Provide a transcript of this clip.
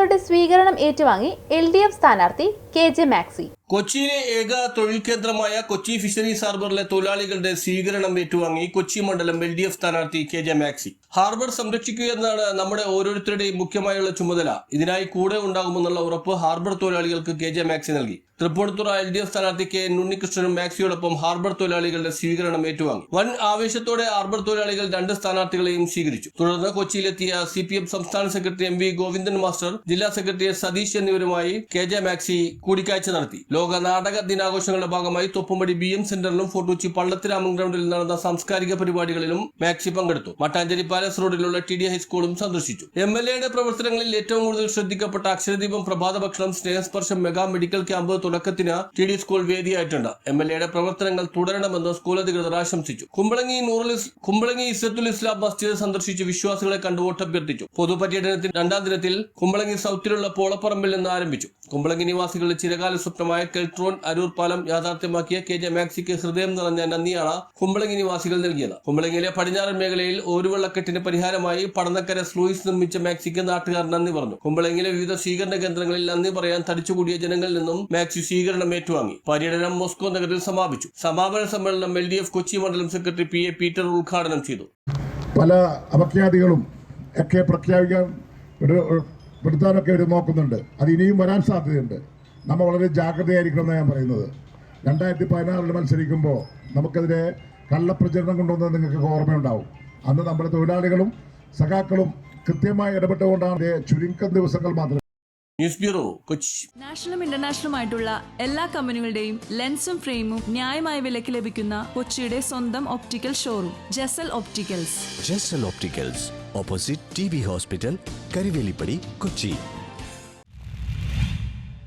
തൊഴിലാളികളുടെ സ്വീകരണം ഏറ്റുവാങ്ങി LDF സ്ഥാനാർത്ഥി KJ മാക്സി. കൊച്ചിയിലെ ഏക തൊഴിൽ കേന്ദ്രമായ കൊച്ചി ഫിഷറീസ് ഹാർബറിലെ തൊഴിലാളികളുടെ സ്വീകരണം ഏറ്റുവാങ്ങി കൊച്ചി മണ്ഡലം LDF സ്ഥാനാർത്ഥി KJ മാക്സി. ഹാർബർ സംരക്ഷിക്കുക എന്നതാണ് നമ്മുടെ ഓരോരുത്തരുടെയും മുഖ്യമായുള്ള ചുമതല. ഇതിനായി കൂടെ ഉണ്ടാകുമെന്നുള്ള ഉറപ്പ് ഹാർബർ തൊഴിലാളികൾക്ക് KJ മാക്സി നൽകി. തൃപ്പൂണിത്തുറ LDF സ്ഥാനാർത്ഥി K ഉണ്ണികൃഷ്ണനും മാക്സിയോടൊപ്പം ഹാർബർ തൊഴിലാളികളുടെ സ്വീകരണം ഏറ്റുവാങ്ങി. വൻ ആവേശത്തോടെ ഹാർബർ തൊഴിലാളികൾ രണ്ട് സ്ഥാനാർത്ഥികളെയും സ്വീകരിച്ചു. തുടർന്ന് കൊച്ചിയിലെത്തിയ CPM സംസ്ഥാന സെക്രട്ടറി MV ഗോവിന്ദൻ മാസ്റ്റർ, ജില്ലാ സെക്രട്ടറി സതീഷ് എന്നിവരുമായി KJ മാക്സി കൂടിക്കാഴ്ച നടത്തി. ലോക നാടക ദിനാഘോഷങ്ങളുടെ ഭാഗമായി തൊപ്പുംപടി BM സെന്ററിലും ഫോർട്ടുകൊച്ചി പള്ളത്തിരാമൻ ഗ്രൗണ്ടിൽ നടന്ന സാംസ്കാരിക പരിപാടികളിലും മാക്സി പങ്കെടുത്തു. മട്ടാഞ്ചേരി പാലസ് റോഡിലുള്ള TD ഹൈസ്കൂളും സന്ദർശിച്ചു. MLAയുടെ പ്രവർത്തനങ്ങളിൽ ഏറ്റവും കൂടുതൽ ശ്രദ്ധിക്കപ്പെട്ട അക്ഷരദീപം പ്രഭാത ഭക്ഷണം സ്നേഹസ്പർശം മെഗാ മെഡിക്കൽ ക്യാമ്പ് തുടക്കത്തിന് TD സ്കൂൾ വേദിയായിട്ടുണ്ട്. MLAയുടെ പ്രവർത്തനങ്ങൾ തുടരണമെന്ന് സ്കൂൾ അധികൃതർ ആശംസിച്ചു. കുമ്പളങ്ങി ഇസ്സത്തുൽ ഇസ്ലാം മസ്ജിദ് സന്ദർശിച്ച് വിശ്വാസികളെ കണ്ടു വോട്ടഭ്യർത്ഥിച്ചു. പൊതുപര്യടനത്തിന്റെ രണ്ടാം ദിനത്തിൽ കുമ്പളങ്ങി സൗത്തിലുള്ള പോളപ്പറമ്പിൽ നിന്ന് ആരംഭിച്ചു. കുമ്പളങ്ങി നിവാസികളുടെ ചിരകാല സ്വപ്നമായ കെൽട്രോൺ അരൂർ പാലം യാഥാർത്ഥ്യമാക്കിയ KJ മാക്സിക്ക് ഹൃദയം നിറഞ്ഞ നന്ദിയാണ് കുമ്പളങ്ങി നിവാസികൾ നൽകിയത്. കുമ്പളങ്ങിയിലെ പടിഞ്ഞാറൻ മേഖലയിൽ ഓരുവെള്ളക്കെട്ടിന് പരിഹാരമായി പടന്നക്കര സ്ലൂയിസ് നിർമ്മിച്ച മാക്സിക്ക് നാട്ടുകാർ നന്ദി പറഞ്ഞു. കുമ്പളങ്ങിയിലെ വിവിധ സ്വീകരണ കേന്ദ്രങ്ങളിൽ നന്ദി പറയാൻ തടിച്ചുകൂടിയ ജനങ്ങളിൽ നിന്നും മാക്സി സ്വീകരണം ഏറ്റുവാങ്ങി. പര്യടനം മോസ്കോ നഗറിൽ സമാപിച്ചു. സമാപന സമ്മേളനം LDF കൊച്ചി മണ്ഡലം സെക്രട്ടറി PA പീറ്റർ ഉദ്ഘാടനം ചെയ്തു. പല അപഖ്യാതികളും ഒക്കെ പെടുത്താനൊക്കെ അവർ നോക്കുന്നുണ്ട്. അത് ഇനിയും വരാൻ സാധ്യതയുണ്ട്. നമ്മൾ വളരെ ജാഗ്രതയായിരിക്കണമെന്ന് ഞാൻ പറയുന്നത്. 2016 മത്സരിക്കുമ്പോൾ നമുക്കെതിരെ കള്ളപ്രചരണം കൊണ്ടുവന്നത് നിങ്ങൾക്ക് ഓർമ്മയുണ്ടാവും. അന്ന് നമ്മുടെ തൊഴിലാളികളും സഖാക്കളും കൃത്യമായി ഇടപെട്ടുകൊണ്ടാണ് ചുരുക്കം ദിവസങ്ങൾ മാത്രം. News bureau Kochi. നാഷണലും ഇന്റർനാഷണലുമായിട്ടുള്ള എല്ലാ കമ്പനികളുടെയും ലെൻസും ഫ്രെയിമും ന്യായമായ വിലയ്ക്ക് ലഭിക്കുന്ന കൊച്ചിയുടെ സ്വന്തം optical showroom Jesal opticals. Jesal opticals, opposite TB hospital, Karivelippady, Kochi.